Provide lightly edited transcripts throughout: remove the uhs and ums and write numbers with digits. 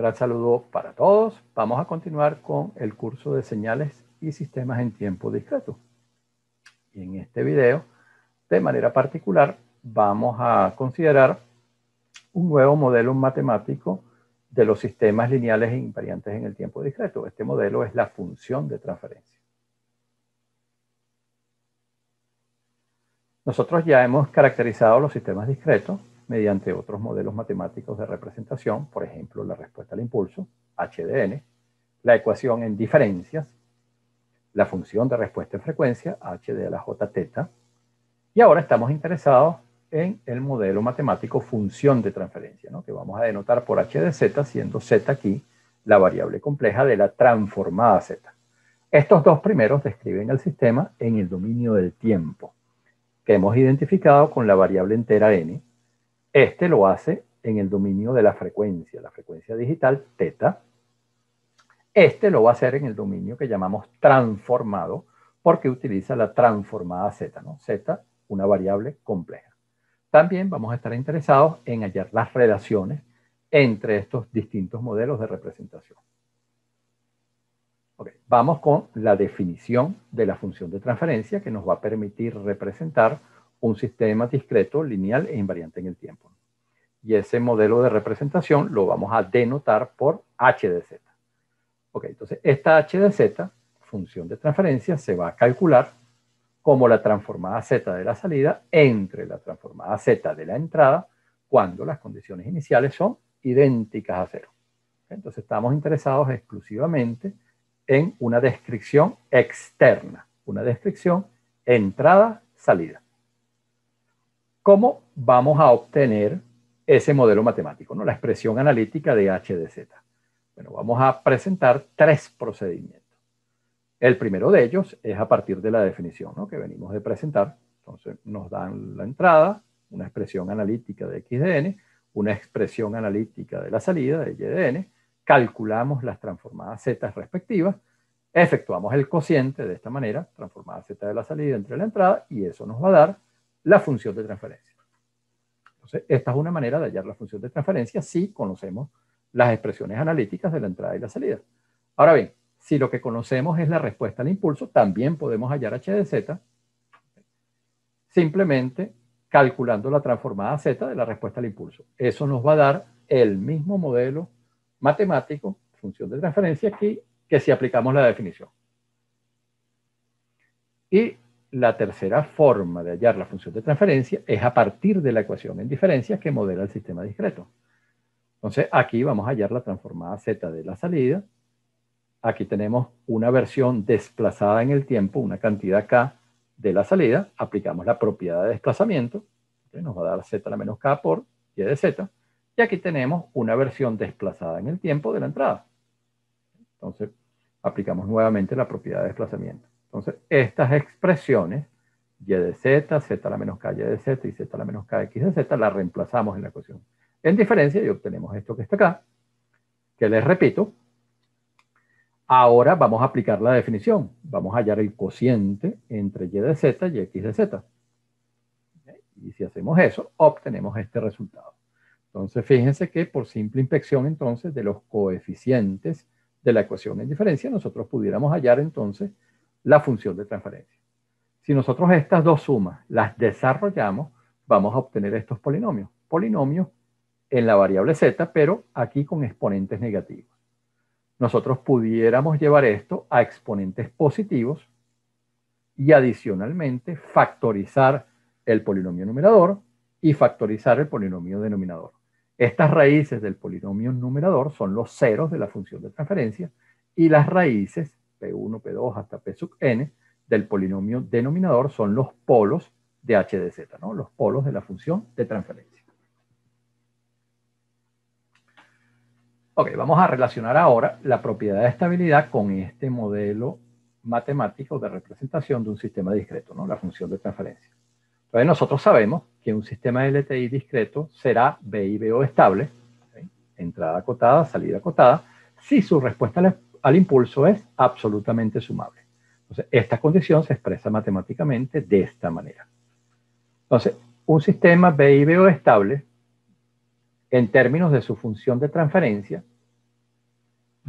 gran saludo para todos. Vamos a continuar con el curso de señales y sistemas en tiempo discreto. Y en este video, de manera particular, vamos a considerar un nuevo modelo matemático de los sistemas lineales e invariantes en el tiempo discreto. Este modelo es la función de transferencia. Nosotros ya hemos caracterizado los sistemas discretos mediante otros modelos matemáticos de representación, por ejemplo, la respuesta al impulso, h de n, la ecuación en diferencias, la función de respuesta en frecuencia, h de la j teta, y ahora estamos interesados en el modelo matemático función de transferencia, ¿no? Que vamos a denotar por h de z, siendo z aquí la variable compleja de la transformada z. Estos dos primeros describen el sistema en el dominio del tiempo, que hemos identificado con la variable entera n. Este lo hace en el dominio de la frecuencia digital teta. Este lo va a hacer en el dominio que llamamos transformado, porque utiliza la transformada z, ¿no? Z, una variable compleja. También vamos a estar interesados en hallar las relaciones entre estos distintos modelos de representación. Okay, vamos con la definición de la función de transferencia que nos va a permitir representar un sistema discreto, lineal e invariante en el tiempo. Y ese modelo de representación lo vamos a denotar por h de z. Ok, entonces esta h de z, función de transferencia, se va a calcular como la transformada z de la salida entre la transformada z de la entrada cuando las condiciones iniciales son idénticas a cero. Entonces estamos interesados exclusivamente en una descripción externa, una descripción entrada-salida. ¿Cómo vamos a obtener ese modelo matemático, ¿no? La expresión analítica de h de z? Bueno, vamos a presentar tres procedimientos. El primero de ellos es a partir de la definición, ¿no? Que venimos de presentar. Entonces nos dan la entrada, una expresión analítica de x de n, una expresión analítica de la salida de y de n, calculamos las transformadas z respectivas, efectuamos el cociente de esta manera, transformada z de la salida entre la entrada, y eso nos va a dar la función de transferencia. Entonces, esta es una manera de hallar la función de transferencia si conocemos las expresiones analíticas de la entrada y la salida. Ahora bien, si lo que conocemos es la respuesta al impulso, también podemos hallar h de z simplemente calculando la transformada z de la respuesta al impulso. Eso nos va a dar el mismo modelo matemático, función de transferencia aquí, que si aplicamos la definición. Y la tercera forma de hallar la función de transferencia es a partir de la ecuación en diferencias que modela el sistema discreto. Entonces aquí vamos a hallar la transformada z de la salida. Aquí tenemos una versión desplazada en el tiempo, una cantidad k de la salida. Aplicamos la propiedad de desplazamiento, que nos va a dar z a la menos k por y de z. Y aquí tenemos una versión desplazada en el tiempo de la entrada. Entonces aplicamos nuevamente la propiedad de desplazamiento. Entonces estas expresiones, y de z, z a la menos k y de z y z a la menos k x de z, las reemplazamos en la ecuación en diferencia y obtenemos esto que está acá, que les repito. Ahora vamos a aplicar la definición. Vamos a hallar el cociente entre y de z y x de z. Y si hacemos eso, obtenemos este resultado. Entonces, fíjense que por simple inspección, entonces, de los coeficientes de la ecuación en diferencia, nosotros pudiéramos hallar, entonces, la función de transferencia. Si nosotros estas dos sumas las desarrollamos, vamos a obtener estos polinomios. Polinomios en la variable z, pero aquí con exponentes negativos. Nosotros pudiéramos llevar esto a exponentes positivos y adicionalmente factorizar el polinomio numerador y factorizar el polinomio denominador. Estas raíces del polinomio numerador son los ceros de la función de transferencia y las raíces P1, P2 hasta P sub n del polinomio denominador son los polos de h de z, ¿no? Los polos de la función de transferencia. Ok, vamos a relacionar ahora la propiedad de estabilidad con este modelo matemático de representación de un sistema discreto, ¿no? La función de transferencia. Entonces nosotros sabemos que un sistema LTI discreto será B y BO estable, ¿sí? Entrada acotada, salida acotada, si su respuesta al impulso es absolutamente sumable. Entonces esta condición se expresa matemáticamente de esta manera. Entonces, un sistema B y BO estable, en términos de su función de transferencia,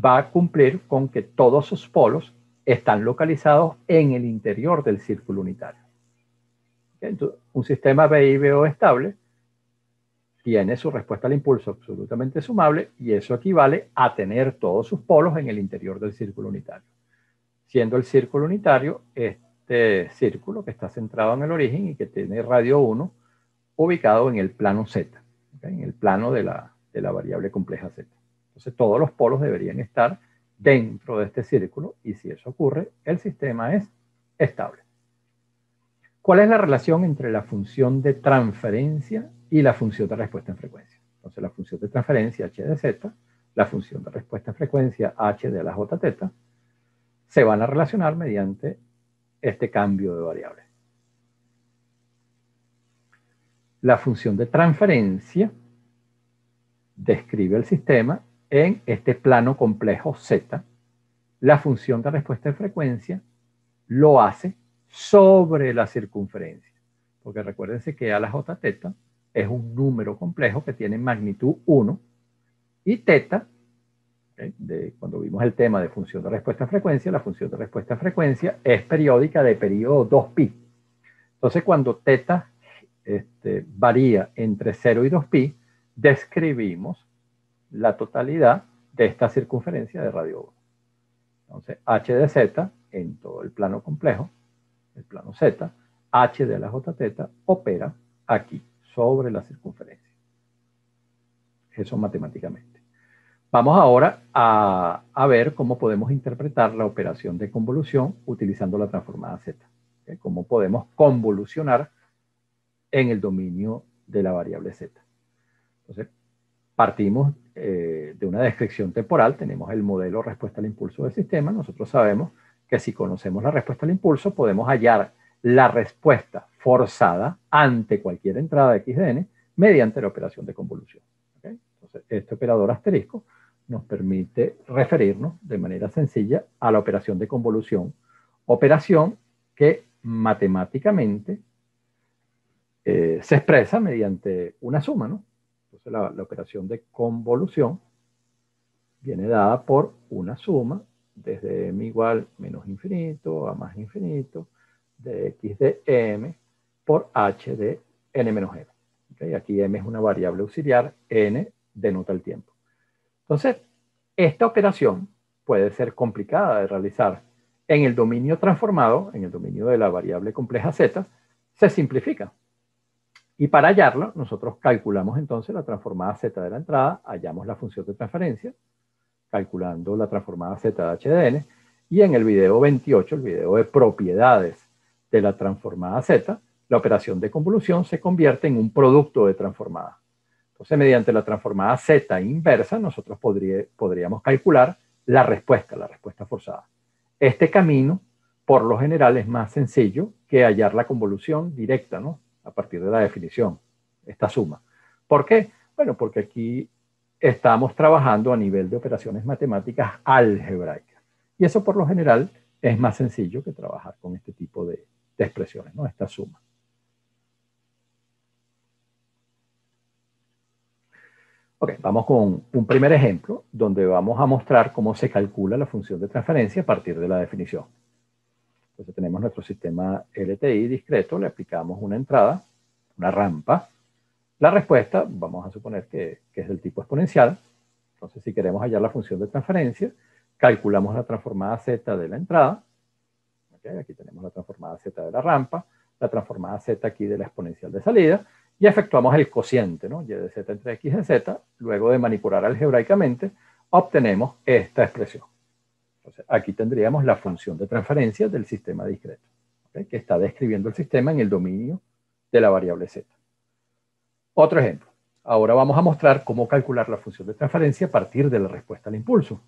va a cumplir con que todos sus polos están localizados en el interior del círculo unitario. Entonces, un sistema BIBO estable tiene su respuesta al impulso absolutamente sumable y eso equivale a tener todos sus polos en el interior del círculo unitario. Siendo el círculo unitario este círculo que está centrado en el origen y que tiene radio 1 ubicado en el plano Z, ¿okay? En el plano de la variable compleja Z. Entonces todos los polos deberían estar dentro de este círculo y si eso ocurre, el sistema es estable. ¿Cuál es la relación entre la función de transferencia y la función de respuesta en frecuencia? Entonces la función de transferencia h de z, la función de respuesta en frecuencia h de la j teta, se van a relacionar mediante este cambio de variables. La función de transferencia describe el sistema en este plano complejo Z. La función de respuesta en frecuencia lo hace sobre la circunferencia. Porque recuérdense que a la j teta es un número complejo que tiene magnitud 1 y teta, cuando vimos el tema de función de respuesta en frecuencia, la función de respuesta en frecuencia es periódica de periodo 2pi. Entonces cuando teta varía entre 0 y 2pi, describimos la totalidad de esta circunferencia de radio 1. Entonces, h de z en todo el plano complejo, el plano z, h de la j teta opera aquí, sobre la circunferencia. Eso matemáticamente. Vamos ahora a ver cómo podemos interpretar la operación de convolución utilizando la transformada z. ¿Okay? Cómo podemos convolucionar en el dominio de la variable z. Entonces, partimos de una descripción temporal, tenemos el modelo respuesta al impulso del sistema, nosotros sabemos que si conocemos la respuesta al impulso, podemos hallar la respuesta forzada ante cualquier entrada de x de n mediante la operación de convolución. ¿Okay? Entonces, este operador asterisco nos permite referirnos de manera sencilla a la operación de convolución, operación que matemáticamente se expresa mediante una suma, ¿no? Entonces la operación de convolución viene dada por una suma desde m igual menos infinito a más infinito de x de m por h de n menos m. ¿Okay? Aquí m es una variable auxiliar, n denota el tiempo. Entonces, esta operación puede ser complicada de realizar. En el dominio transformado, en el dominio de la variable compleja z, se simplifica. Y para hallarlo, nosotros calculamos entonces la transformada z de la entrada, hallamos la función de transferencia, calculando la transformada z de h de n, y en el video 28, el video de propiedades de la transformada z, la operación de convolución se convierte en un producto de transformada. Entonces, mediante la transformada z inversa, nosotros podríamos calcular la respuesta forzada. Este camino, por lo general, es más sencillo que hallar la convolución directa, ¿no? A partir de la definición, esta suma. ¿Por qué? Bueno, porque aquí estamos trabajando a nivel de operaciones matemáticas algebraicas. Y eso por lo general es más sencillo que trabajar con este tipo de expresiones, ¿no? Esta suma. Ok, vamos con un primer ejemplo donde vamos a mostrar cómo se calcula la función de transferencia a partir de la definición. Entonces tenemos nuestro sistema LTI discreto, le aplicamos una entrada, una rampa. La respuesta, vamos a suponer que es del tipo exponencial. Entonces si queremos hallar la función de transferencia, calculamos la transformada z de la entrada. ¿Okay? Aquí tenemos la transformada z de la rampa, la transformada z aquí de la exponencial de salida, y efectuamos el cociente, ¿no? Y de z entre x de z. Luego de manipular algebraicamente, obtenemos esta expresión. Entonces, aquí tendríamos la función de transferencia del sistema discreto, ¿okay? Que está describiendo el sistema en el dominio de la variable z. Otro ejemplo. Ahora vamos a mostrar cómo calcular la función de transferencia a partir de la respuesta al impulso.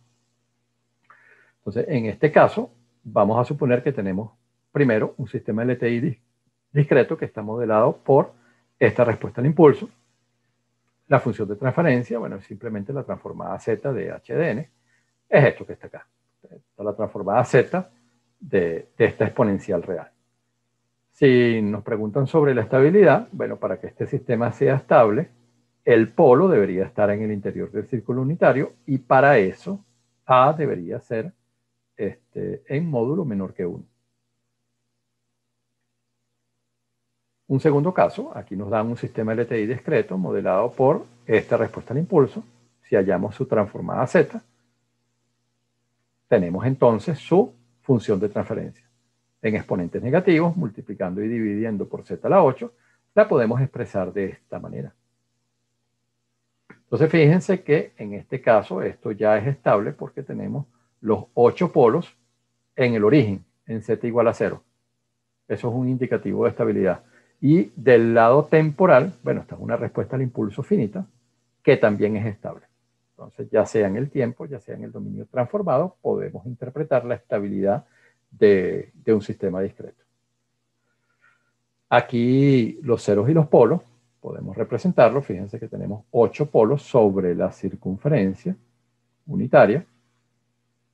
Entonces, en este caso, vamos a suponer que tenemos primero un sistema LTI discreto que está modelado por esta respuesta al impulso. La función de transferencia, bueno, es simplemente la transformada z de h de n. Es esto que está acá. Esta es la transformada z de esta exponencial real. Si nos preguntan sobre la estabilidad, bueno, para que este sistema sea estable, el polo debería estar en el interior del círculo unitario y para eso A debería ser en módulo menor que 1. Un segundo caso, aquí nos dan un sistema LTI discreto modelado por esta respuesta al impulso. Si hallamos su transformada Z, tenemos entonces su función de transferencia. En exponentes negativos, multiplicando y dividiendo por Z a la 8, la podemos expresar de esta manera. Entonces fíjense que en este caso esto ya es estable porque tenemos los 8 polos en el origen, en Z igual a 0. Eso es un indicativo de estabilidad. Y del lado temporal, bueno, esta es una respuesta al impulso finita, que también es estable. Entonces, ya sea en el tiempo, ya sea en el dominio transformado, podemos interpretar la estabilidad de un sistema discreto. Aquí los ceros y los polos, podemos representarlos. Fíjense que tenemos 8 polos sobre la circunferencia unitaria,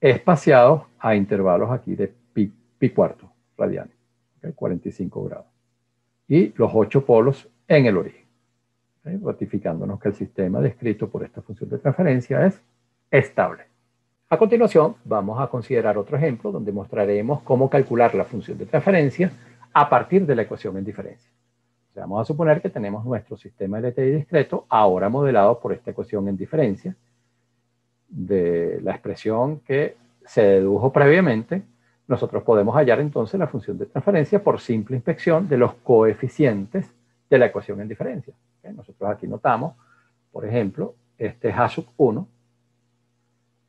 espaciados a intervalos aquí de pi cuarto radianes, ¿okay? 45 grados. Y los 8 polos en el origen, ¿okay? Ratificándonos que el sistema descrito por esta función de transferencia es estable. A continuación, vamos a considerar otro ejemplo donde mostraremos cómo calcular la función de transferencia a partir de la ecuación en diferencia. O sea, vamos a suponer que tenemos nuestro sistema LTI discreto ahora modelado por esta ecuación en diferencia de la expresión que se dedujo previamente. Nosotros podemos hallar entonces la función de transferencia por simple inspección de los coeficientes de la ecuación en diferencia. ¿Okay? Nosotros aquí notamos, por ejemplo, este es A sub 1,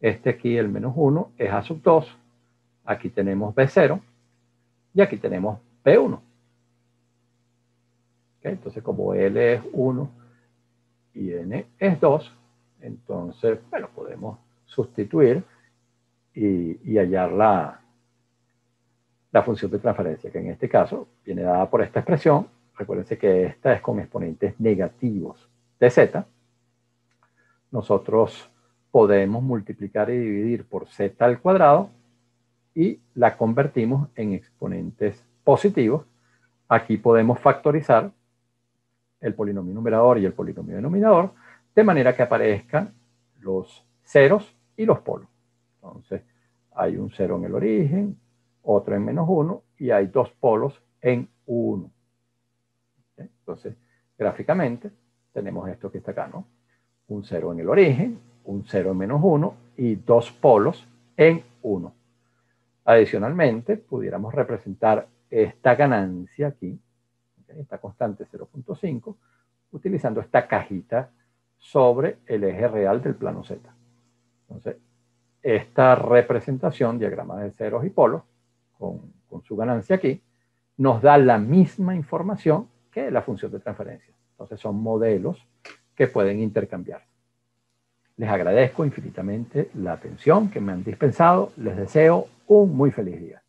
este aquí, el menos 1, es A sub 2, aquí tenemos B0 y aquí tenemos B1. ¿Okay? Entonces, como L es 1 y N es 2, entonces, bueno, podemos sustituir y hallar la función de transferencia, que en este caso viene dada por esta expresión. Recuérdense que esta es con exponentes negativos de z. Nosotros podemos multiplicar y dividir por z al cuadrado y la convertimos en exponentes positivos. Aquí podemos factorizar el polinomio numerador y el polinomio denominador, de manera que aparezcan los ceros y los polos. Entonces, hay un 0 en el origen, otro en menos 1, y hay 2 polos en 1. ¿Okay? Entonces, gráficamente, tenemos esto que está acá, ¿no? Un 0 en el origen, un 0 en menos 1, y 2 polos en 1. Adicionalmente, pudiéramos representar esta ganancia aquí, ¿okay? Esta constante 0.5, utilizando esta cajita sobre el eje real del plano Z. Entonces, esta representación, diagrama de ceros y polos, con su ganancia aquí, nos da la misma información que la función de transferencia. Entonces, son modelos que pueden intercambiarse. Les agradezco infinitamente la atención que me han dispensado. Les deseo un muy feliz día.